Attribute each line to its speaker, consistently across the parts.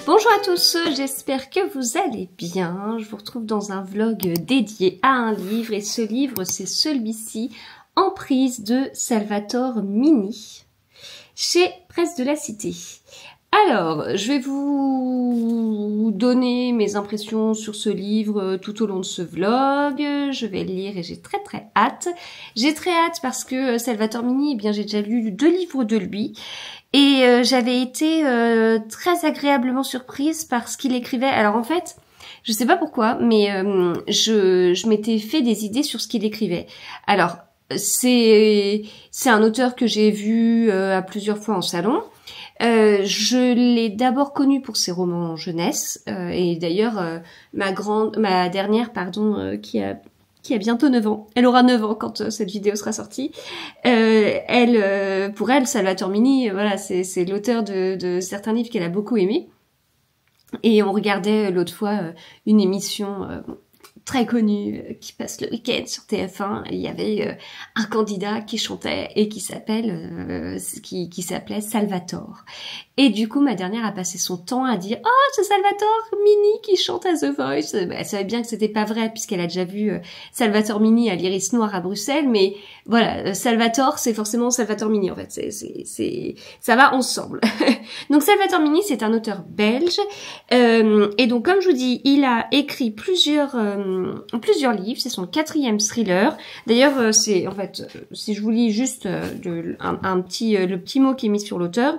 Speaker 1: Bonjour à tous, j'espère que vous allez bien. Je vous retrouve dans un vlog dédié à un livre et ce livre c'est celui-ci, Emprise de Salvatore Mini, chez Presse de la Cité. Alors, je vais vous donner mes impressions sur ce livre tout au long de ce vlog. Je vais le lire et j'ai très hâte. J'ai très hâte parce que Salvatore Mini, eh bien j'ai déjà lu 2 livres de lui. Et j'avais été très agréablement surprise par ce qu'il écrivait. Alors en fait, je sais pas pourquoi, mais je m'étais fait des idées sur ce qu'il écrivait. Alors, c'est un auteur que j'ai vu à plusieurs fois en salon. Je l'ai d'abord connu pour ses romans jeunesse, et d'ailleurs ma dernière, qui a bientôt 9 ans. Elle aura 9 ans quand cette vidéo sera sortie. Pour elle, Salvatore Mini, voilà, c'est l'auteur de certains livres qu'elle a beaucoup aimés. Et on regardait l'autre fois une émission très connue qui passe le week-end sur TF1. Il y avait un candidat qui chantait et qui s'appelait Salvatore. Et du coup, ma dernière a passé son temps à dire « Oh, c'est Salvatore Mini qui chante à The Voice ». Elle savait bien que c'était pas vrai puisqu'elle a déjà vu Salvatore Mini à l'Iris Noir à Bruxelles. Mais voilà, Salvatore, c'est forcément Salvatore Mini en fait. Ça va ensemble. Donc Salvatore Mini, c'est un auteur belge. Et donc, comme je vous dis, il a écrit plusieurs livres. C'est son 4e thriller. D'ailleurs, c'est en fait, si je vous lis juste le petit mot qui est mis sur l'auteur.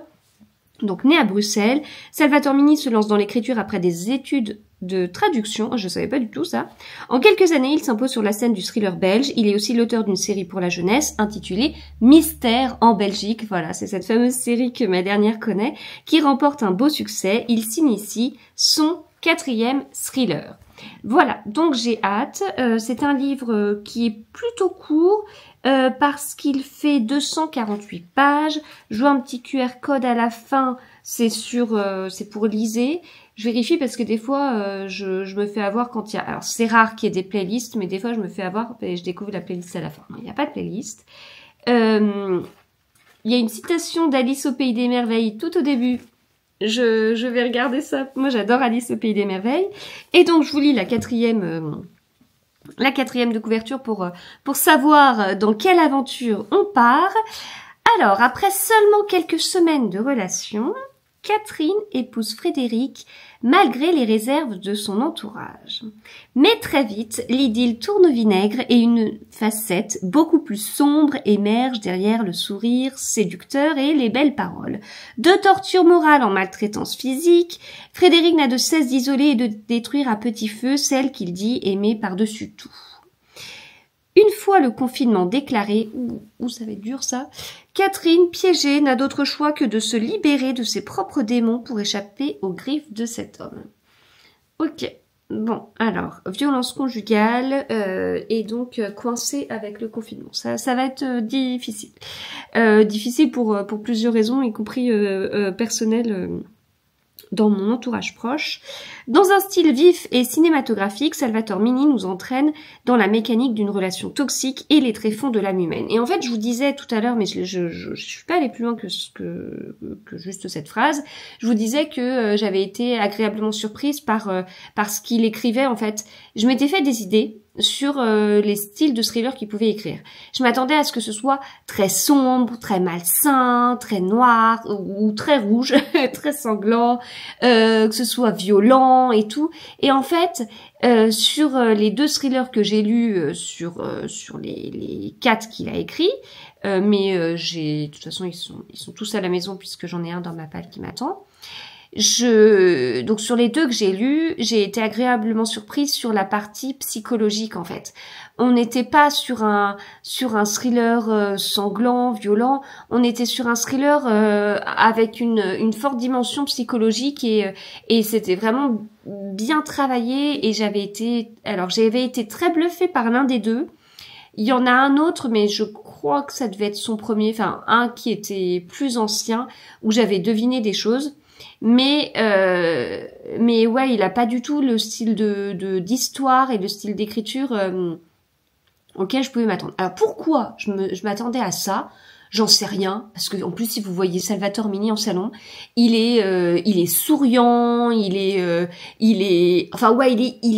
Speaker 1: Donc, né à Bruxelles, Salvatore Mini se lance dans l'écriture après des études de traduction. Je savais pas du tout ça. En quelques années, il s'impose sur la scène du thriller belge. Il est aussi l'auteur d'une série pour la jeunesse intitulée Mystère en Belgique. Voilà, c'est cette fameuse série que ma dernière connaît, qui remporte un beau succès. Il signe ici son 4e thriller. Voilà, donc j'ai hâte. C'est un livre qui est plutôt court parce qu'il fait 248 pages. Je vois un petit QR code à la fin, c'est pour liser. Je vérifie parce que des fois je me fais avoir quand il y a... Alors c'est rare qu'il y ait des playlists, mais des fois je me fais avoir et je découvre la playlist à la fin. Non, il n'y a pas de playlist. Il y a une citation d'Alice au Pays des Merveilles tout au début. Je vais regarder ça. Moi, j'adore Alice au Pays des Merveilles. Et donc, je vous lis la quatrième de couverture pour savoir dans quelle aventure on part. Alors, après seulement quelques semaines de relation, Catherine épouse Frédéric malgré les réserves de son entourage. Mais très vite, l'idylle tourne au vinaigre et une facette beaucoup plus sombre émerge derrière le sourire séducteur et les belles paroles. De torture morale en maltraitance physique, Frédéric n'a de cesse d'isoler et de détruire à petit feu celle qu'il dit aimer par-dessus tout. Une fois le confinement déclaré, ça va être dur ça, Catherine, piégée, n'a d'autre choix que de se libérer de ses propres démons pour échapper aux griffes de cet homme. Ok, bon, alors, violence conjugale et donc coincée avec le confinement. Ça va être difficile. Difficile pour plusieurs raisons, y compris personnelles. Dans mon entourage proche. Dans un style vif et cinématographique, Salvatore Mini nous entraîne dans la mécanique d'une relation toxique et les tréfonds de l'âme humaine. Et en fait, je vous disais tout à l'heure, mais je suis pas allée plus loin que juste cette phrase, je vous disais que j'avais été agréablement surprise par ce qu'il écrivait en fait. Je m'étais fait des idées sur les styles de thriller qu'il pouvait écrire. Je m'attendais à ce que ce soit très sombre, très malsain, très noir ou très rouge, très sanglant, que ce soit violent et tout. Et en fait, sur les 2 thrillers que j'ai lus sur les 4 qu'il a écrits, mais de toute façon ils sont tous à la maison puisque j'en ai un dans ma palle qui m'attend. Donc sur les 2 que j'ai lus, j'ai été agréablement surprise sur la partie psychologique en fait. On n'était pas sur un thriller sanglant, violent, on était sur un thriller avec une forte dimension psychologique et c'était vraiment bien travaillé et j'avais été très bluffée par l'un des 2. Il y en a un autre, mais je crois que ça devait être son premier, enfin un qui était plus ancien, où j'avais deviné des choses. Mais ouais, il a pas du tout le style d'histoire et le style d'écriture auquel je pouvais m'attendre. Alors pourquoi je m'attendais à ça? j'en sais rien, parce que en plus si vous voyez Salvatore Mini en salon, il est souriant, il est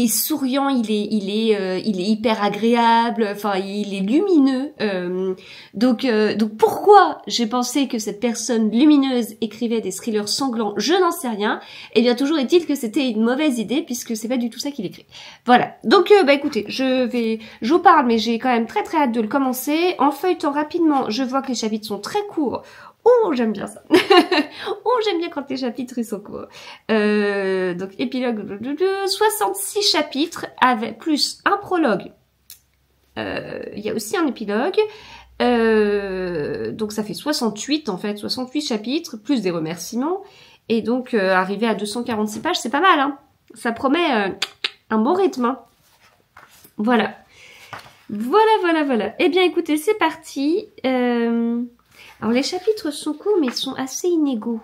Speaker 1: souriant, il est hyper agréable, enfin il est lumineux. Donc pourquoi j'ai pensé que cette personne lumineuse écrivait des thrillers sanglants, je n'en sais rien. Et bien toujours est-il que c'était une mauvaise idée puisque c'est pas du tout ça qu'il écrit. Voilà. Donc écoutez, je vous parle, mais j'ai quand même très très hâte de le commencer. En feuilletant rapidement, je vois que les chapitres sont très courts. Oh, j'aime bien ça. Oh, j'aime bien quand les chapitres ils sont courts. Donc épilogue 66 chapitres avec plus un prologue. Il y a aussi un épilogue. Donc ça fait 68 en fait, 68 chapitres plus des remerciements. Et donc arriver à 246 pages, c'est pas mal, hein. Ça promet un bon rythme. Hein. Voilà. Voilà. Eh bien écoutez, c'est parti. Alors les chapitres sont courts, mais ils sont assez inégaux.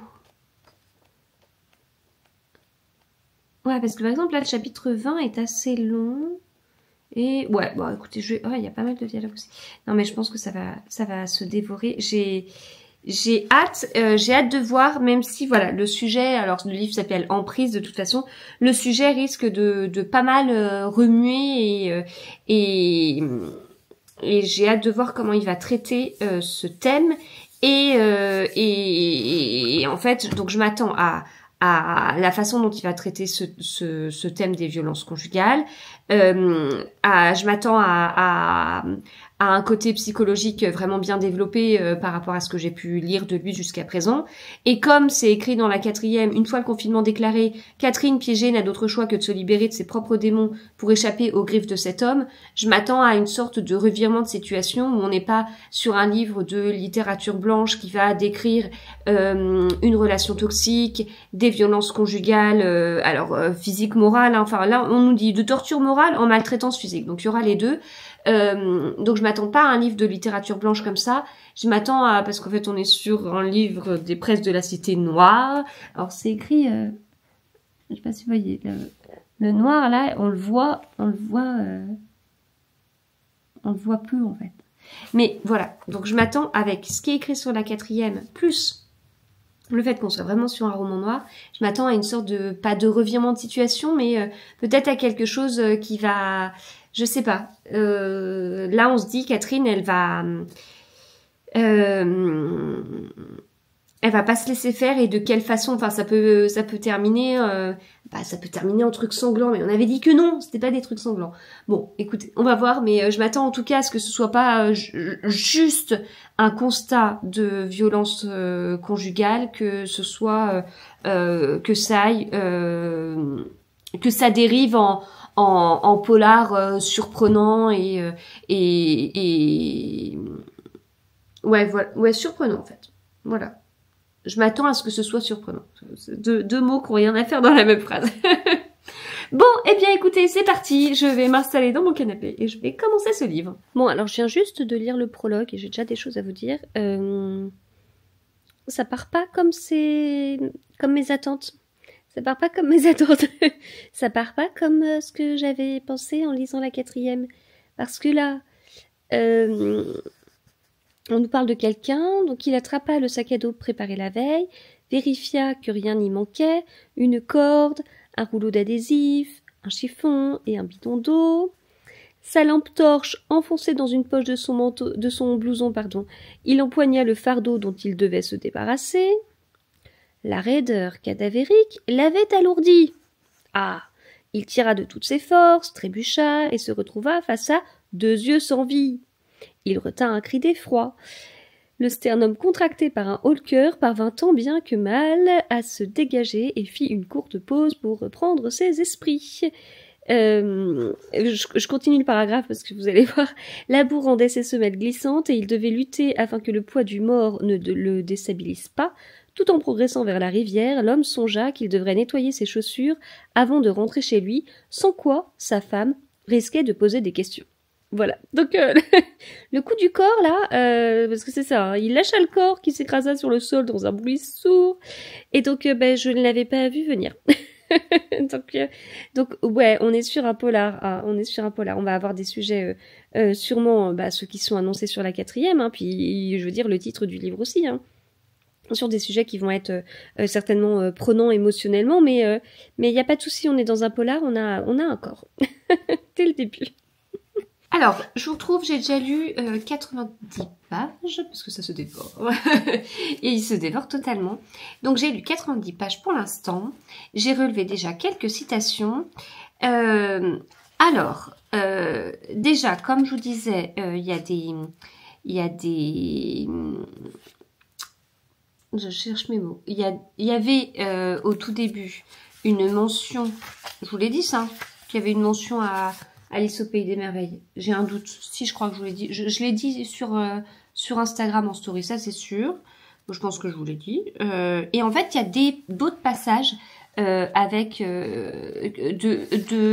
Speaker 1: Ouais, parce que par exemple là, le chapitre 20 est assez long. Et ouais, bon écoutez, il y a pas mal de dialogues aussi. Non mais je pense que ça va se dévorer. J'ai hâte de voir, même si voilà, le sujet, alors le livre s'appelle Emprise de toute façon, le sujet risque de pas mal remuer et j'ai hâte de voir comment il va traiter ce thème et en fait, donc je m'attends à la façon dont il va traiter ce thème des violences conjugales. Je m'attends à un côté psychologique vraiment bien développé par rapport à ce que j'ai pu lire de lui jusqu'à présent. Et comme c'est écrit dans la 4e, une fois le confinement déclaré, Catherine piégée n'a d'autre choix que de se libérer de ses propres démons pour échapper aux griffes de cet homme, je m'attends à une sorte de revirement de situation où on n'est pas sur un livre de littérature blanche qui va décrire une relation toxique, des violences conjugales, physique, morale, hein, enfin là on nous dit de torture morale en maltraitance physique, donc il y aura les deux. Donc je m'attends pas à un livre de littérature blanche comme ça, je m'attends à, parce qu'en fait on est sur un livre des presses de la cité noire, alors c'est écrit, je sais pas si vous voyez, le noir là, on le voit peu en fait. Mais voilà, donc je m'attends avec ce qui est écrit sur la 4e, plus le fait qu'on soit vraiment sur un roman noir, je m'attends à une sorte de, pas de revirement de situation, mais peut-être à quelque chose qui va, je sais pas. Là, on se dit, Catherine, elle va pas se laisser faire et de quelle façon. Enfin, ça peut terminer. Ça peut terminer en trucs sanglants, mais on avait dit que non, c'était pas des trucs sanglants. Bon, écoutez, on va voir, mais je m'attends en tout cas à ce que ce soit pas juste un constat de violence conjugale, que ce soit que ça aille, que ça dérive en polar surprenant et ouais, voilà, ouais, surprenant en fait. Voilà. Je m'attends à ce que ce soit surprenant. Deux mots qui n'ont rien à faire dans la même phrase. Bon, eh bien écoutez, c'est parti. Je vais m'installer dans mon canapé et je vais commencer ce livre. Bon, alors je viens juste de lire le prologue et j'ai déjà des choses à vous dire. Ça part pas comme mes attentes. Ça part pas comme mes attentes. Ça part pas comme ce que j'avais pensé en lisant la 4e. Parce que là... on nous parle de quelqu'un, donc il attrapa le sac à dos préparé la veille, vérifia que rien n'y manquait, une corde, un rouleau d'adhésif, un chiffon et un bidon d'eau. Sa lampe torche enfoncée dans une poche de son blouson, il empoigna le fardeau dont il devait se débarrasser. La raideur cadavérique l'avait alourdi. Ah, il tira de toutes ses forces, trébucha et se retrouva face à 2 yeux sans vie. Il retint un cri d'effroi. Le sternum contracté par un haut-le-cœur parvint tant bien que mal à se dégager et fit une courte pause pour reprendre ses esprits. Je continue le paragraphe parce que vous allez voir. La boue rendait ses semelles glissantes et il devait lutter afin que le poids du mort ne le déstabilise pas. Tout en progressant vers la rivière, l'homme songea qu'il devrait nettoyer ses chaussures avant de rentrer chez lui, sans quoi sa femme risquait de poser des questions. Voilà, donc le coup du corps là, parce que c'est ça, hein, il lâcha le corps qui s'écrasa sur le sol dans un bruit sourd, et donc je ne l'avais pas vu venir. donc ouais, on est sur un polar. Ah, on est sur un polar. On va avoir des sujets sûrement, ceux qui sont annoncés sur la 4e, hein, puis je veux dire le titre du livre aussi, hein, sur des sujets qui vont être certainement prenants émotionnellement, mais il n'y a pas de souci, on est dans un polar, on a un corps dès le début. Alors, je vous retrouve, j'ai déjà lu 90 pages, parce que ça se dévore. Et il se dévore totalement. Donc, j'ai lu 90 pages pour l'instant. J'ai relevé déjà quelques citations. Déjà, comme je vous disais, il y a des... Je cherche mes mots. Il y avait au tout début une mention, je vous l'ai dit ça, qu'il y avait une mention à Alice au Pays des Merveilles. J'ai un doute. Si, je crois que je vous l'ai dit. Je l'ai dit sur Instagram en story, ça c'est sûr. Je pense que je vous l'ai dit. Et en fait, il y a d'autres passages avec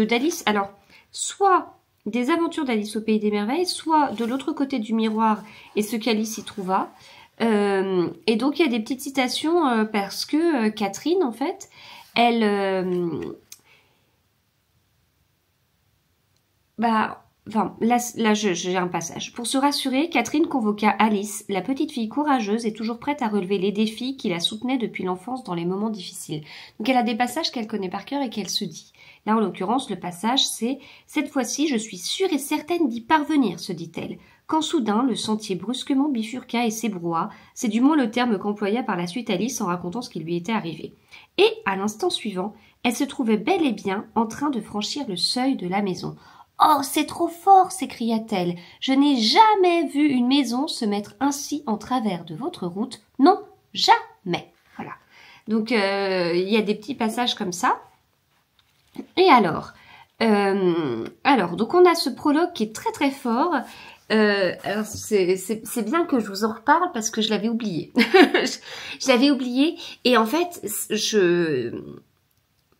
Speaker 1: d'Alice. Alors, soit des aventures d'Alice au Pays des Merveilles, soit de l'autre côté du miroir et ce qu'Alice y trouva. Et donc, il y a des petites citations parce que Catherine, en fait, elle... là j'ai un passage. Pour se rassurer, Catherine convoqua Alice, la petite fille courageuse et toujours prête à relever les défis qui la soutenaient depuis l'enfance dans les moments difficiles. Donc elle a des passages qu'elle connaît par cœur et qu'elle se dit. Là, en l'occurrence, le passage, c'est « Cette fois-ci, je suis sûre et certaine d'y parvenir », se dit-elle. Quand soudain, le sentier brusquement bifurqua et s'ébroua, c'est du moins le terme qu'employa par la suite Alice en racontant ce qui lui était arrivé. Et, à l'instant suivant, elle se trouvait bel et bien en train de franchir le seuil de la maison. « Oh, c'est trop fort !» s'écria-t-elle. « Je n'ai jamais vu une maison se mettre ainsi en travers de votre route. Non, jamais !» Voilà. Donc, il y a des petits passages comme ça. Et alors, donc on a ce prologue qui est très très fort. Alors c'est bien que je vous en reparle parce que je l'avais oublié. Je l'avais oublié et en fait,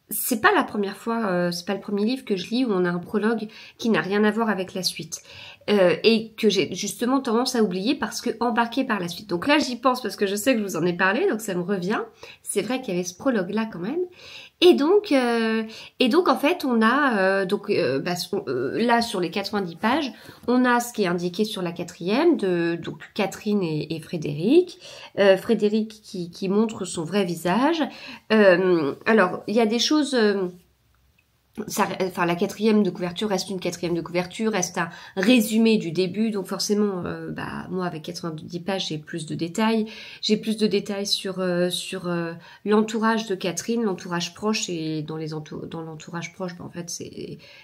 Speaker 1: c'est pas la première fois, c'est pas le premier livre que je lis où on a un prologue qui n'a rien à voir avec la suite et que j'ai justement tendance à oublier parce que embarqué par la suite. Donc là, j'y pense parce que je sais que je vous en ai parlé, donc ça me revient. C'est vrai qu'il y avait ce prologue là quand même. Et donc en fait, on a là sur les 90 pages, on a ce qui est indiqué sur la 4e de donc Catherine et Frédéric. Frédéric qui montre son vrai visage. Alors il y a des choses. La 4e de couverture reste une 4e de couverture, reste un résumé du début, donc forcément, moi avec 90 pages, j'ai plus de détails. J'ai plus de détails sur l'entourage de Catherine, l'entourage proche, et dans l'entourage proche, en fait,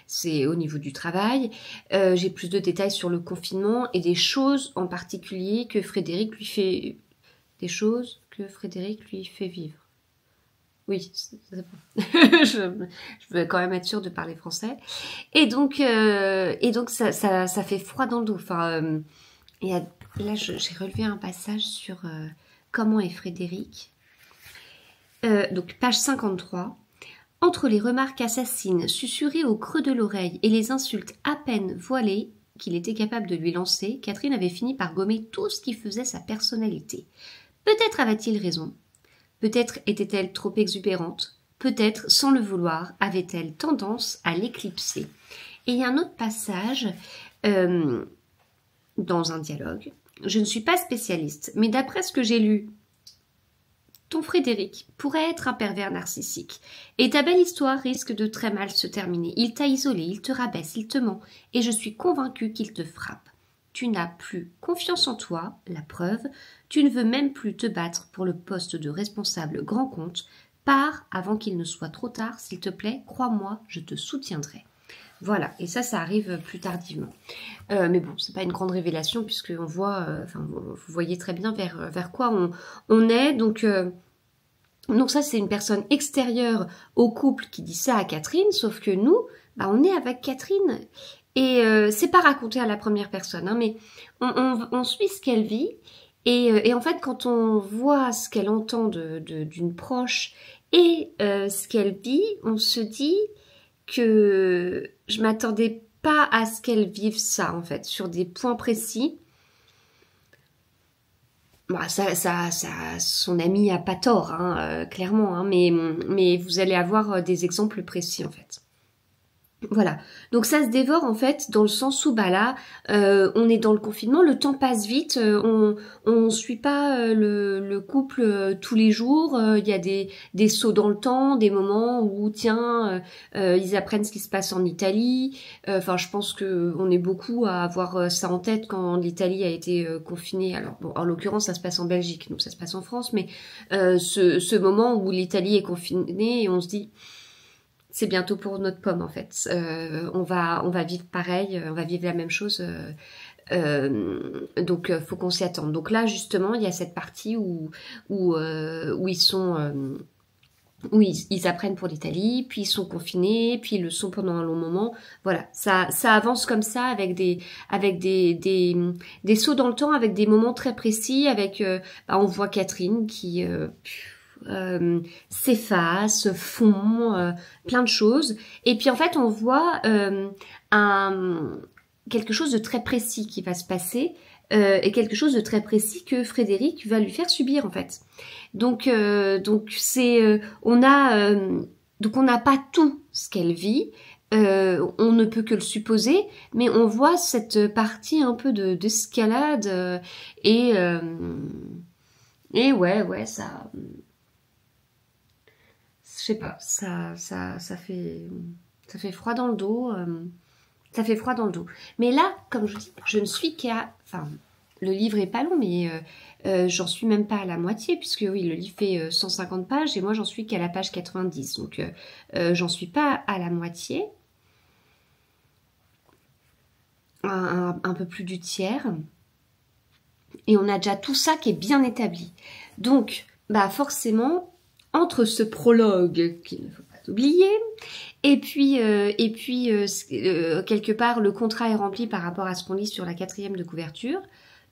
Speaker 1: c'est au niveau du travail. J'ai plus de détails sur le confinement et des choses en particulier que Frédéric lui fait vivre. Oui, c'est bon. Je veux quand même être sûre de parler français. Et donc ça fait froid dans le dos. Enfin, là, j'ai relevé un passage sur comment est Frédéric. Donc, page 53. Entre les remarques assassines, susurrées au creux de l'oreille et les insultes à peine voilées qu'il était capable de lui lancer, Catherine avait fini par gommer tout ce qui faisait sa personnalité. Peut-être avait-il raison. Peut-être était-elle trop exubérante, peut-être, sans le vouloir, avait-elle tendance à l'éclipser. Et il y a un autre passage dans un dialogue. Je ne suis pas spécialiste, mais d'après ce que j'ai lu, ton Frédéric pourrait être un pervers narcissique. Et ta belle histoire risque de très mal se terminer. Il t'a isolé, il te rabaisse, il te ment, et je suis convaincue qu'il te frappe. Tu n'as plus confiance en toi, la preuve, tu ne veux même plus te battre pour le poste de responsable grand compte. Pars avant qu'il ne soit trop tard, s'il te plaît, crois-moi, je te soutiendrai. Voilà, et ça arrive plus tardivement. Mais bon, c'est pas une grande révélation puisque on voit, vous voyez très bien vers quoi on est. Donc ça, c'est une personne extérieure au couple qui dit ça à Catherine, sauf que nous, on est avec Catherine. Et c'est pas raconté à la première personne, hein, mais on suit ce qu'elle vit. Et en fait, quand on voit ce qu'elle entend d'une proche et ce qu'elle vit, on se dit que je m'attendais pas à ce qu'elle vive ça, en fait, sur des points précis. Bah, son ami a pas tort, hein, clairement, hein, mais vous allez avoir des exemples précis en fait. Voilà, donc ça se dévore en fait dans le sens où bah là on est dans le confinement, le temps passe vite, on suit pas le couple tous les jours, il y a des sauts dans le temps, des moments où tiens ils apprennent ce qui se passe en Italie, enfin je pense que on est beaucoup à avoir ça en tête quand l'Italie a été confinée. Alors bon, en l'occurrence ça se passe en Belgique, donc ça se passe en France, mais ce moment où l'Italie est confinée et on se dit c'est bientôt pour notre pomme en fait. On va vivre pareil, on va vivre la même chose. Donc faut qu'on s'y attende. Donc là justement il y a cette partie où ils sont où ils apprennent pour l'Italie, puis ils sont confinés, puis ils le sont pendant un long moment. Voilà, ça avance comme ça avec des sauts dans le temps, avec des moments très précis. Avec on voit Catherine qui s'efface, fond, plein de choses. Et puis en fait, on voit quelque chose de très précis qui va se passer et quelque chose de très précis que Frédéric va lui faire subir en fait. Donc c'est on n'a pas tout ce qu'elle vit. On ne peut que le supposer, mais on voit cette partie un peu d'escalade et ouais ça. Je sais pas, ça fait froid dans le dos. Ça fait froid dans le dos. Mais là, comme je vous dis, je ne suis qu'à... Enfin, le livre est pas long, mais j'en suis même pas à la moitié, puisque oui, le livre fait 150 pages, et moi j'en suis qu'à la page 90. Donc, j'en suis pas à la moitié. Un peu plus du tiers. Et on a déjà tout ça qui est bien établi. Donc, bah forcément... Entre ce prologue qu'il ne faut pas oublier, et puis quelque part le contrat est rempli par rapport à ce qu'on lit sur la 4e de couverture.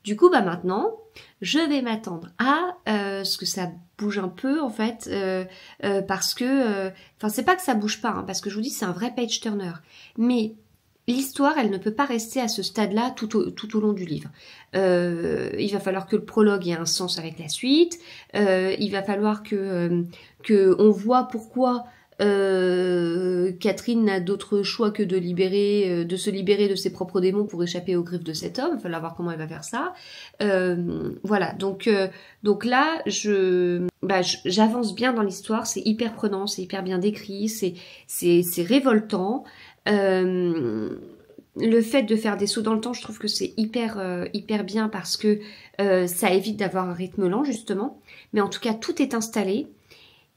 Speaker 1: Du coup, bah maintenant, je vais m'attendre à ce que ça bouge un peu en fait, parce que, enfin c'est pas que ça bouge pas, hein, parce que je vous dis c'est un vrai page turner, mais l'histoire, elle ne peut pas rester à ce stade-là tout au long du livre. Il va falloir que le prologue ait un sens avec la suite. Il va falloir que on voit pourquoi Catherine n'a d'autre choix que de se libérer de ses propres démons pour échapper aux griffes de cet homme. Il va falloir voir comment elle va faire ça. Voilà. Donc là, j'avance bien dans l'histoire. C'est hyper prenant, c'est hyper bien décrit, c'est révoltant. Le fait de faire des sauts dans le temps, je trouve que c'est hyper bien parce que ça évite d'avoir un rythme lent justement. Mais en tout cas, tout est installé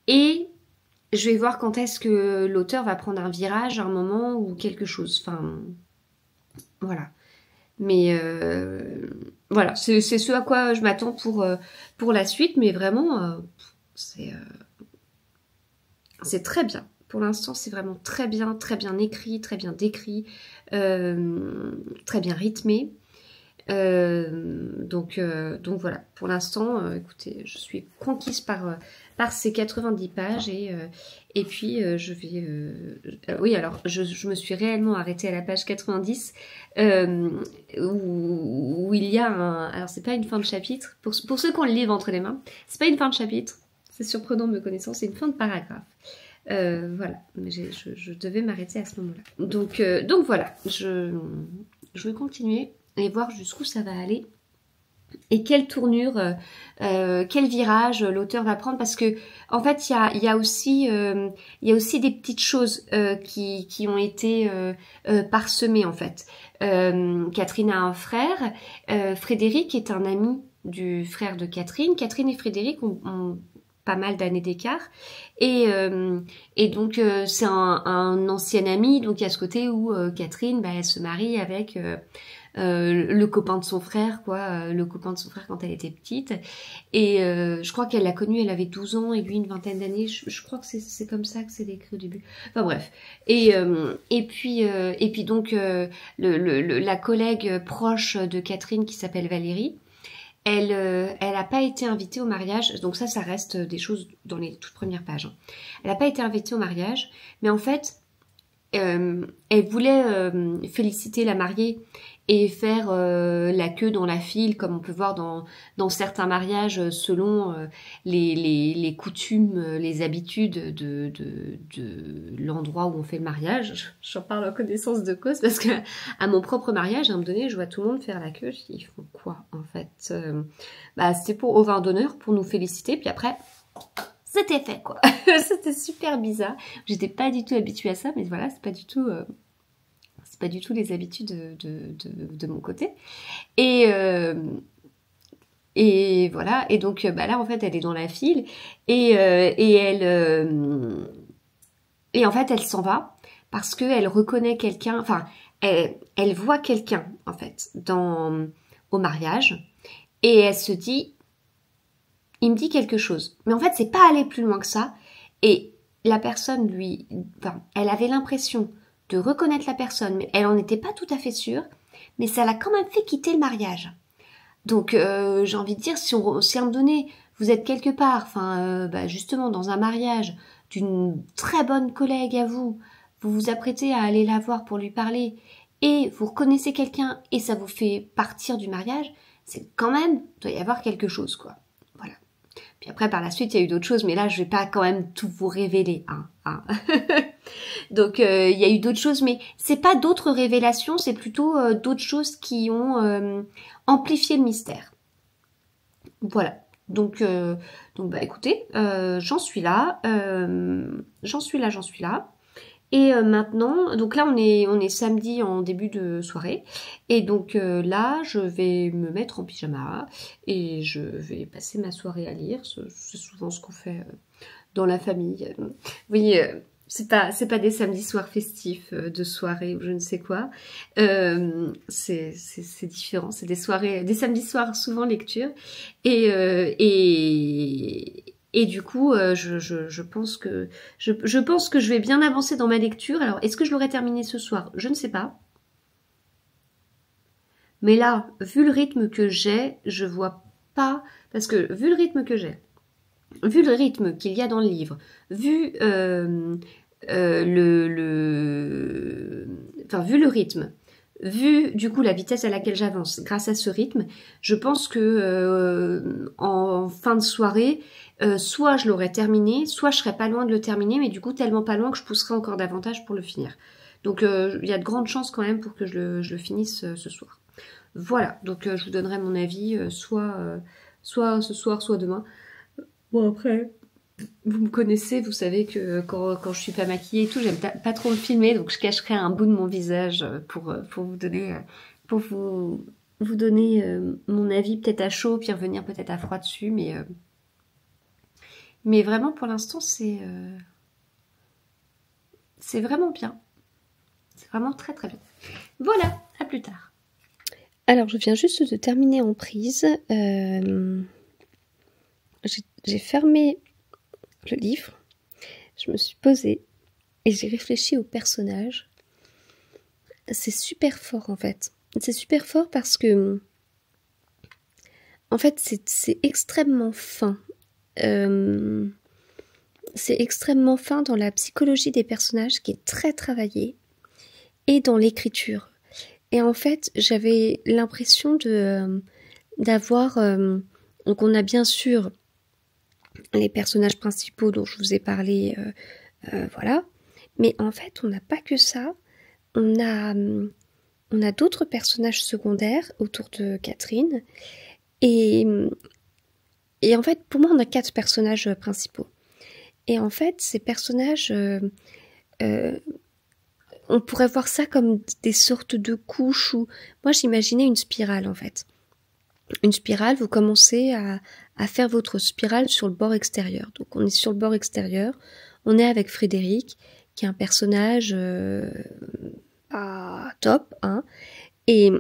Speaker 1: et je vais voir quand est-ce que l'auteur va prendre un virage, un moment ou quelque chose. Enfin, voilà. Mais voilà, c'est ce à quoi je m'attends pour la suite. Mais vraiment, c'est très bien. Pour l'instant, c'est vraiment très bien écrit, très bien décrit, très bien rythmé. Donc voilà, pour l'instant, écoutez, je suis conquise par ces 90 pages et puis je vais... oui, alors, je me suis réellement arrêtée à la page 90 où il y a un... Alors, c'est pas une fin de chapitre, pour ceux qui ont le livre entre les mains, c'est pas une fin de chapitre, c'est surprenant de me connaissant, c'est une fin de paragraphe. Voilà, mais je devais m'arrêter à ce moment-là. Donc voilà, je vais continuer et voir jusqu'où ça va aller et quelle tournure, quel virage l'auteur va prendre, parce que en fait il y a aussi des petites choses qui ont été parsemées en fait. Catherine a un frère, Frédéric est un ami du frère de Catherine. Catherine et Frédéric ont pas mal d'années d'écart et donc c'est un ancien ami, donc il y a ce côté où Catherine elle se marie avec le copain de son frère le copain de son frère quand elle était petite et je crois qu'elle l'a connu, elle avait 12 ans et lui une vingtaine d'années, je crois que c'est comme ça que c'est décrit au début, enfin bref, et puis donc la collègue proche de Catherine qui s'appelle Valérie, elle a pas été invitée au mariage, donc ça reste des choses dans les toutes premières pages. Elle n'a pas été invitée au mariage, mais en fait, elle voulait féliciter la mariée et faire la queue dans la file, comme on peut voir dans certains mariages, selon les coutumes, les habitudes de l'endroit où on fait le mariage. J'en parle en connaissance de cause, parce que à mon propre mariage, à un moment donné, je vois tout le monde faire la queue. Je dis, ils font quoi, en fait? C'était au vin d'honneur, pour nous féliciter, puis après, c'était fait, quoi. C'était super bizarre. J'étais pas du tout habituée à ça, mais voilà, c'est pas du tout les habitudes de mon côté. Et voilà, et donc là en fait elle est dans la file et en fait elle s'en va parce qu'elle reconnaît quelqu'un, enfin elle voit quelqu'un en fait au mariage et elle se dit, il me dit quelque chose, mais en fait c'est pas aller plus loin que ça, et la personne elle avait l'impression de reconnaître la personne, mais elle en était pas tout à fait sûre, mais ça l'a quand même fait quitter le mariage. Donc j'ai envie de dire, si à un moment donné, vous êtes quelque part, justement dans un mariage d'une très bonne collègue à vous, vous vous apprêtez à aller la voir pour lui parler, et vous reconnaissez quelqu'un, et ça vous fait partir du mariage, c'est quand même, doit y avoir quelque chose, quoi. Voilà. Puis après, par la suite, il y a eu d'autres choses, mais là, je vais pas quand même tout vous révéler, hein. Donc, il y a eu d'autres choses, mais c'est pas d'autres révélations, c'est plutôt d'autres choses qui ont amplifié le mystère. Voilà. Donc écoutez, j'en suis là. Et maintenant, donc là on est samedi en début de soirée, et donc là je vais me mettre en pyjama et je vais passer ma soirée à lire. C'est souvent ce qu'on fait dans la famille. Oui, c'est pas des samedis soirs festifs de soirée ou je ne sais quoi. C'est différent. C'est des samedis soirs souvent lecture, et du coup, je pense que je vais bien avancer dans ma lecture. Alors, est-ce que je l'aurai terminé ce soir? Je ne sais pas. Mais là, vu le rythme que j'ai, je vois pas, parce que vu le rythme que j'ai, vu le rythme qu'il y a dans le livre, vu vu le rythme, vu du coup la vitesse à laquelle j'avance grâce à ce rythme, je pense que en fin de soirée, soit je l'aurais terminé, soit je serais pas loin de le terminer, mais du coup tellement pas loin que je pousserai encore davantage pour le finir. Donc il y a de grandes chances quand même pour que je le finisse ce soir. Voilà, donc je vous donnerai mon avis soit ce soir, soit demain. Bon, après, vous me connaissez, vous savez que quand je suis pas maquillée et tout, j'aime pas trop me filmer, donc je cacherai un bout de mon visage pour vous donner, mon avis peut-être à chaud, puis revenir peut-être à froid dessus, mais vraiment pour l'instant c'est vraiment bien. C'est vraiment très très bien. Voilà, à plus tard. Alors je viens juste de terminer en prise. J'ai fermé le livre, je me suis posée et j'ai réfléchi au personnage. C'est super fort en fait. C'est super fort parce que en fait c'est extrêmement fin. C'est extrêmement fin dans la psychologie des personnages qui est très travaillée et dans l'écriture. Et en fait j'avais l'impression d'avoir donc on a bien sûr les personnages principaux dont je vous ai parlé, voilà. Mais en fait, on n'a pas que ça. On a d'autres personnages secondaires autour de Catherine. Et en fait, pour moi, on a 4 personnages principaux. Et en fait, ces personnages, on pourrait voir ça comme des sortes de couches où... Moi, j'imaginais une spirale, en fait. Une spirale, vous commencez à faire votre spirale sur le bord extérieur. Donc on est sur le bord extérieur, on est avec Frédéric, qui est un personnage top, hein. Et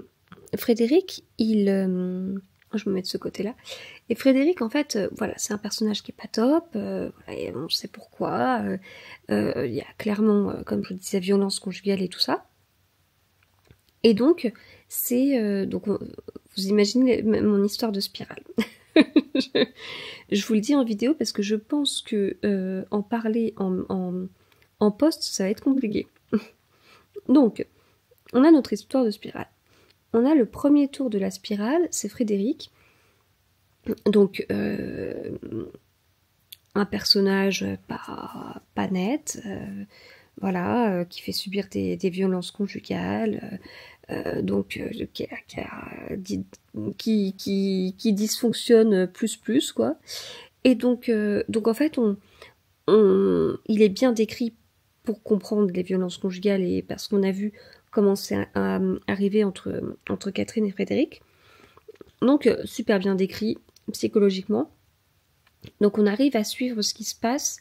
Speaker 1: Frédéric, je me mets de ce côté-là. Et Frédéric, en fait, voilà, c'est un personnage qui est pas top, et on sait pourquoi. Il y a clairement, comme je vous disais, violence conjugale et tout ça. Et donc, vous imaginez mon histoire de spirale. Je vous le dis en vidéo parce que je pense que en parler en post, ça va être compliqué. Donc, on a notre histoire de spirale. on a le premier tour de la spirale, c'est Frédéric. Donc, un personnage pas net, voilà, qui fait subir des violences conjugales, qui dysfonctionne plus, quoi. Et donc en fait, il est bien décrit pour comprendre les violences conjugales et parce qu'on a vu comment c'est arrivé entre Catherine et Frédéric. Donc, super bien décrit psychologiquement. Donc, on arrive à suivre ce qui se passe.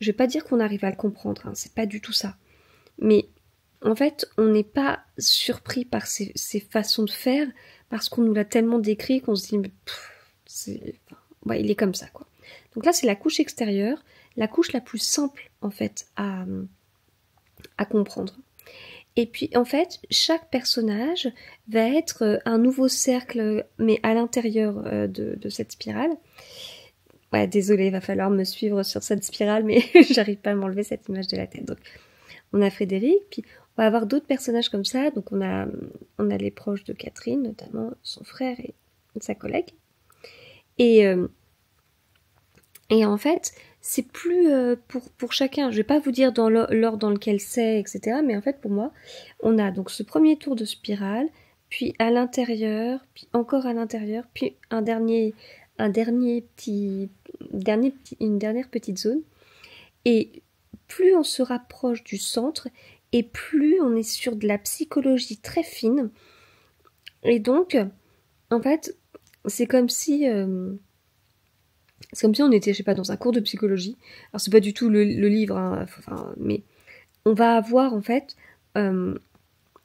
Speaker 1: Je vais pas dire qu'on arrive à le comprendre, hein, c'est pas du tout ça. Mais en fait, on n'est pas surpris par ces façons de faire parce qu'on nous l'a tellement décrit qu'on se dit, il est comme ça, quoi. Donc là, c'est la couche extérieure, la couche la plus simple, en fait, à comprendre. Et puis, en fait, chaque personnage va être un nouveau cercle, mais à l'intérieur de cette spirale. Ouais, désolée, il va falloir me suivre sur cette spirale, mais j'arrive pas à m'enlever cette image de la tête. Donc, on a Frédéric, puis on va avoir d'autres personnages comme ça. Donc, on a les proches de Catherine, notamment son frère et sa collègue. Et en fait, c'est plus pour chacun. Je vais pas vous dire dans l'ordre dans lequel c'est, etc. Mais en fait, pour moi, on a donc ce premier tour de spirale, puis à l'intérieur, puis encore à l'intérieur, puis une dernière petite zone. Et plus on se rapproche du centre, et plus on est sur de la psychologie très fine. Et donc, en fait, c'est comme si on était, je sais pas, dans un cours de psychologie. Alors c'est pas du tout le livre, hein, mais on va avoir en fait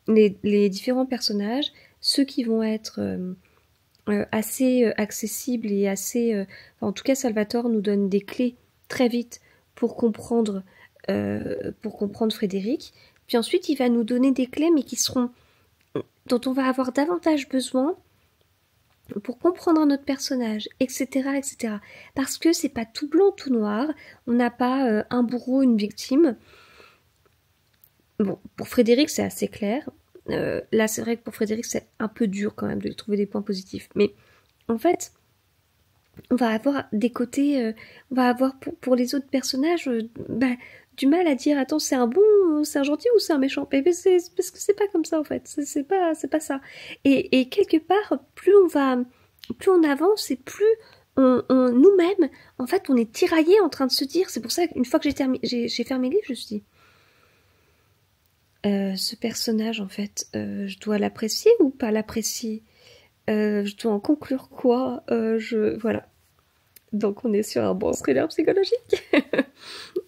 Speaker 1: les différents personnages, ceux qui vont être assez accessibles et assez... en tout cas, Salvatore nous donne des clés très vite pour comprendre Frédéric. Puis ensuite, il va nous donner des clés, mais dont on va avoir davantage besoin pour comprendre un autre personnage, etc., etc. Parce que c'est pas tout blanc, tout noir. On n'a pas un bourreau, une victime. Bon, pour Frédéric, c'est assez clair. Là, c'est vrai que pour Frédéric, c'est un peu dur quand même de trouver des points positifs. Mais en fait, on va avoir des côtés... on va avoir pour les autres personnages du mal à dire, attends, c'est un gentil ou c'est un méchant? Mais parce que c'est pas comme ça, en fait. C'est pas ça. Et quelque part, plus on avance et plus nous-mêmes, en fait, on est tiraillés en train de se dire, c'est pour ça qu'une fois que j'ai fermé le livre, je me suis dit, ce personnage, en fait, je dois l'apprécier ou pas l'apprécier? Je dois en conclure quoi? Voilà. Donc on est sur un bon thriller psychologique.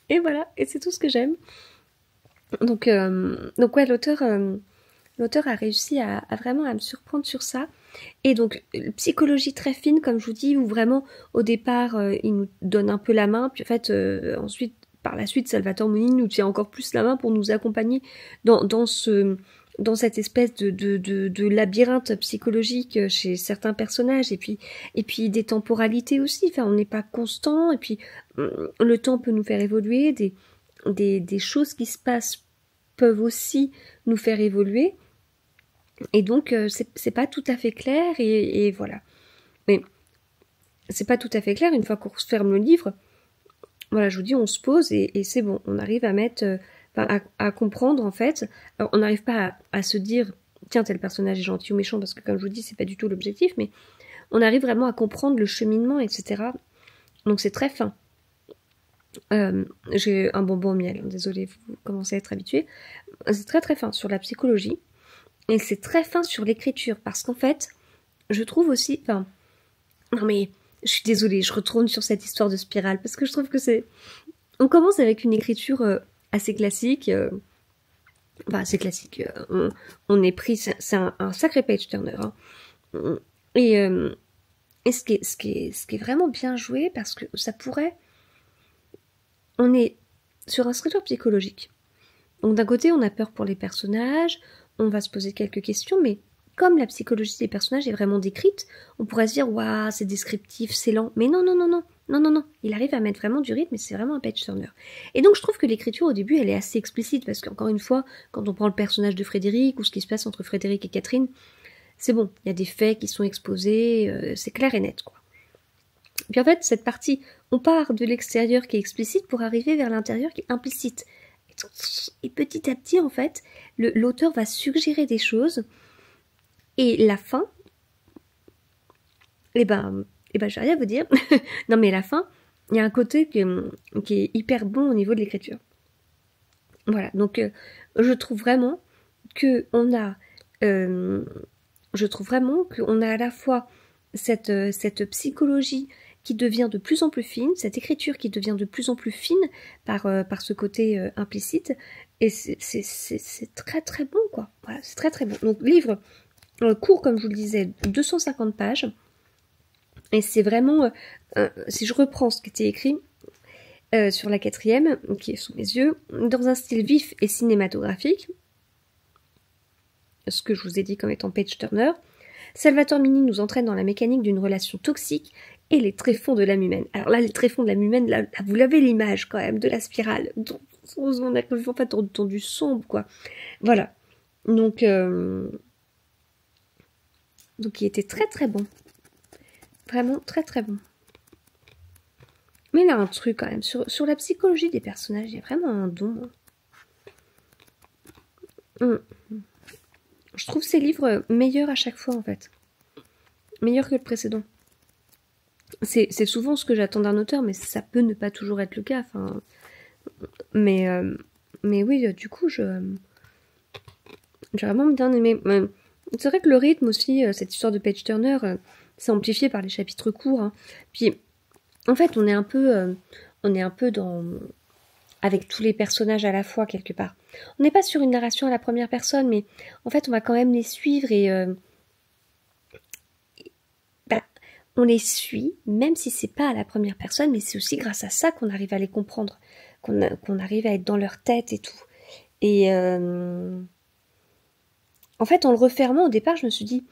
Speaker 1: Et voilà, et c'est tout ce que j'aime. Donc ouais, l'auteur a réussi à vraiment à me surprendre sur ça. Et donc, psychologie très fine, comme je vous dis, où vraiment, au départ, il nous donne un peu la main, puis en fait, ensuite, par la suite, Salvatore Muini nous tient encore plus la main pour nous accompagner dans cette espèce de labyrinthe psychologique chez certains personnages, et puis des temporalités aussi, enfin on n'est pas constant, et puis le temps peut nous faire évoluer, des choses qui se passent peuvent aussi nous faire évoluer, et donc c'est pas tout à fait clair, et voilà. Mais c'est pas tout à fait clair, une fois qu'on ferme le livre, voilà, je vous dis, on se pose, et c'est bon, on arrive à mettre... à comprendre en fait. Alors, on n'arrive pas à se dire tiens, tel personnage est gentil ou méchant, parce que comme je vous dis, c'est pas du tout l'objectif, mais on arrive vraiment à comprendre le cheminement, etc. Donc c'est très fin. J'ai un bonbon au miel, désolée, vous commencez à être habitués. C'est très très fin sur la psychologie, et c'est très fin sur l'écriture, parce qu'en fait, je trouve aussi... non mais, je suis désolée, je retourne sur cette histoire de spirale, parce que je trouve que c'est... On commence avec une écriture... assez classique, assez classique, on est pris, c'est un sacré page turner, hein. Et ce qui est vraiment bien joué, parce que ça pourrait, on est sur un thriller psychologique, donc d'un côté on a peur pour les personnages, on va se poser quelques questions, mais comme la psychologie des personnages est vraiment décrite, on pourrait se dire waouh, c'est descriptif, c'est lent, mais non, il arrive à mettre vraiment du rythme, et c'est vraiment un page turner. Et donc je trouve que l'écriture au début elle est assez explicite, parce qu'encore une fois, quand on prend le personnage de Frédéric ou ce qui se passe entre Frédéric et Catherine, c'est bon, il y a des faits qui sont exposés, c'est clair et net, quoi. Puis en fait, cette partie, on part de l'extérieur qui est explicite pour arriver vers l'intérieur qui est implicite. Et petit à petit, en fait, l'auteur va suggérer des choses, et la fin, j'ai rien à vous dire. Non, mais la fin, il y a un côté qui est hyper bon au niveau de l'écriture. Voilà, donc je trouve vraiment qu'on a à la fois cette psychologie qui devient de plus en plus fine, cette écriture qui devient de plus en plus fine par ce côté implicite, et c'est très très bon, quoi. Voilà, c'est très très bon. Donc livre court, comme je vous le disais, 250 pages, et c'est vraiment, si je reprends ce qui était écrit sur la 4e, qui est sous mes yeux, dans un style vif et cinématographique, ce que je vous ai dit comme étant page turner, Salvatore Mini nous entraîne dans la mécanique d'une relation toxique et les tréfonds de l'âme humaine. Alors là, les tréfonds de l'âme humaine, là, vous l'avez l'image quand même de la spirale. On a en fait dans du sombre, quoi. Voilà. Donc il était très très bon. Vraiment très très bon. Mais il a un truc quand même. Sur la psychologie des personnages, il y a vraiment un don. Je trouve ces livres meilleurs à chaque fois, en fait. Meilleurs que le précédent. C'est souvent ce que j'attends d'un auteur, mais ça peut ne pas toujours être le cas. Enfin, mais oui, du coup, j'ai vraiment bien aimé. C'est vrai que le rythme aussi, cette histoire de page turner, c'est amplifié par les chapitres courts. Hein. Puis, en fait, on est un peu avec tous les personnages à la fois, quelque part. On n'est pas sur une narration à la première personne, mais en fait, on va quand même les suivre et on les suit, même si c'est pas à la première personne, mais c'est aussi grâce à ça qu'on arrive à les comprendre, qu'on arrive à être dans leur tête et tout. Et en fait, en le refermant, au départ, je me suis dit,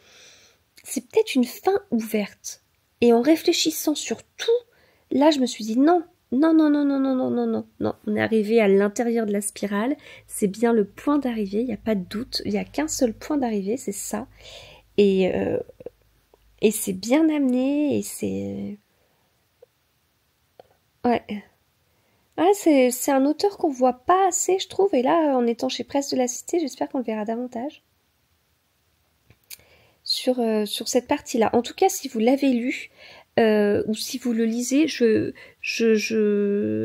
Speaker 1: c'est peut-être une fin ouverte. Et en réfléchissant sur tout, là, je me suis dit, non, on est arrivé à l'intérieur de la spirale, c'est bien le point d'arrivée, il n'y a pas de doute, il n'y a qu'un seul point d'arrivée, c'est ça. Et c'est bien amené, et c'est... Ouais. C'est un auteur qu'on voit pas assez, je trouve, et là, en étant chez Presse de la Cité, j'espère qu'on le verra davantage sur cette partie-là. En tout cas, si vous l'avez lu, ou si vous le lisez,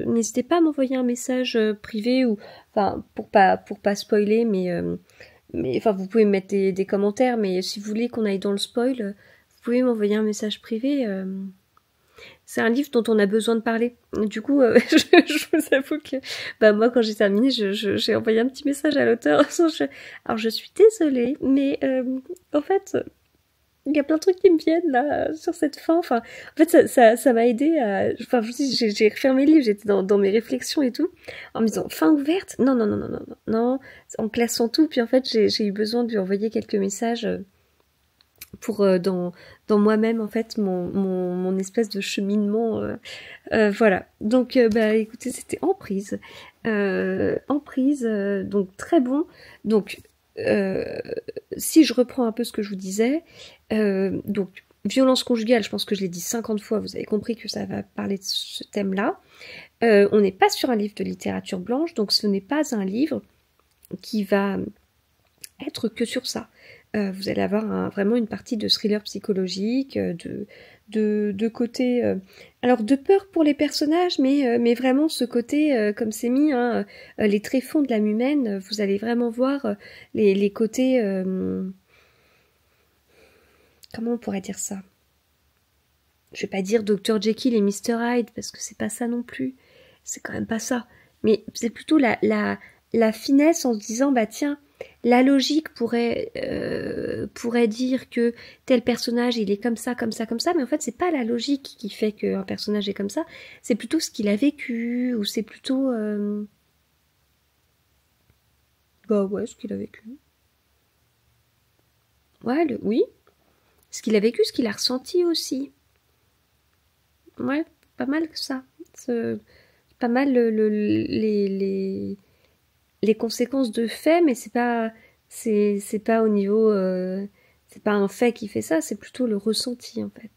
Speaker 1: n'hésitez pas à m'envoyer un message privé, ou enfin pour pas spoiler, mais enfin vous pouvez me mettre des commentaires, mais si vous voulez qu'on aille dans le spoil, vous pouvez m'envoyer un message privé. C'est un livre dont on a besoin de parler. Du coup, je vous avoue que moi, quand j'ai terminé, j'ai envoyé un petit message à l'auteur. Alors, je suis désolée, mais en fait, il y a plein de trucs qui me viennent là sur cette fin. Enfin, en fait, ça m'a aidé à... Enfin, je vous dis, j'ai refermé le livre, j'étais dans mes réflexions et tout, en me disant, fin ouverte, non, en classant tout. Puis en fait, j'ai eu besoin de lui envoyer quelques messages pour dans moi-même, en fait, mon espèce de cheminement. Voilà. Donc, écoutez, c'était Emprise. Emprise, donc très bon. Donc, si je reprends un peu ce que je vous disais, donc, violence conjugale, je pense que je l'ai dit 50 fois, vous avez compris que ça va parler de ce thème-là. On n'est pas sur un livre de littérature blanche, donc ce n'est pas un livre qui va être que sur ça. Vous allez avoir vraiment une partie de thriller psychologique, de côté... alors de peur pour les personnages, mais vraiment ce côté, comme c'est mis, hein, les tréfonds de l'âme humaine, vous allez vraiment voir les côtés... comment on pourrait dire ça? Je vais pas dire Dr Jekyll et Mr Hyde, parce que c'est pas ça non plus. C'est quand même pas ça. Mais c'est plutôt la finesse en se disant, tiens, la logique pourrait dire que tel personnage il est comme ça, mais en fait c'est pas la logique qui fait qu'un personnage est comme ça, c'est plutôt ce qu'il a vécu, ou c'est plutôt ce qu'il a vécu. Oui, ce qu'il a vécu, ce qu'il a ressenti aussi. Ouais, pas mal que ça. C'est pas mal les conséquences de faits, mais c'est pas au niveau C'est pas un fait qui fait ça, c'est plutôt le ressenti en fait.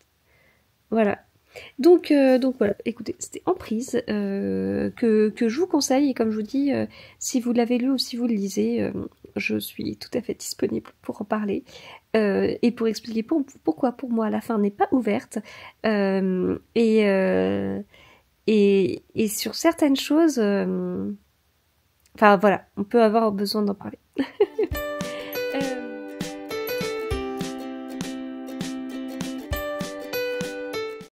Speaker 1: Voilà. Donc voilà, écoutez, c'était Emprise que je vous conseille et comme je vous dis, si vous l'avez lu ou si vous le lisez, je suis tout à fait disponible pour en parler et pour expliquer pourquoi pour moi la fin n'est pas ouverte et sur certaines choses, enfin voilà, on peut avoir besoin d'en parler.